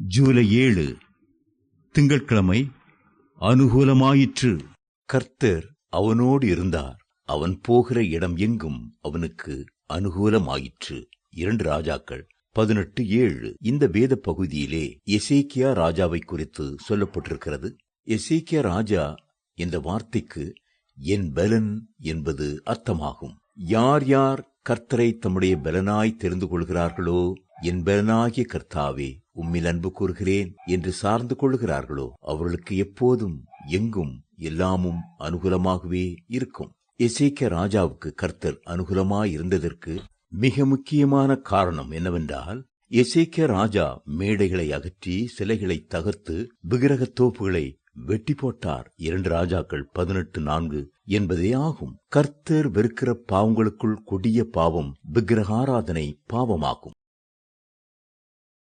ஜூலை 7 திங்கட்கிழமை. அனுகூலமாயிற்று. கர்த்தர் அவனோடு இருந்தார், அவன் போகிற இடம் எங்கும் அவனுக்கு அனுகூலமாயிற்று. 2 ராஜாக்கள் 18:7. இந்த வேத பகுதியிலே எசேக்கியா ராஜாவை குறித்து சொல்லப்பட்டிருக்கிறது. எசேக்கியா ராஜா என்ற வார்த்தைக்கு என் பலன் என்பது அர்த்தமாகும். யார் யார் கர்த்தரை தம்முடைய பலனாய் தெரிந்து கொள்கிறார்களோ, என் பலனாகிய கர்த்தாவே உம்மில் அன்பு கூறுகிறேன் என்று சார்ந்து கொள்கிறார்களோ, அவர்களுக்கு எப்போதும் எங்கும் எல்லாமும் அனுகூலமாகவே இருக்கும். எசேக்கியா ராஜாவுக்கு கர்த்தர் அனுகூலமாயிருந்ததற்கு மிக முக்கியமான காரணம் என்னவென்றால், எசேக்கியா ராஜா மேடைகளை அகற்றி சிலைகளை தகர்த்து விக்கிரகத் தோப்புகளை வெட்டி போட்டார். 2 ராஜாக்கள் 18:4 என்பதே ஆகும். கர்த்தர் வெறுக்கிற பாவங்களுக்குள் கொடிய பாவம் விக்கிரகாராதனை பாவமாகும்.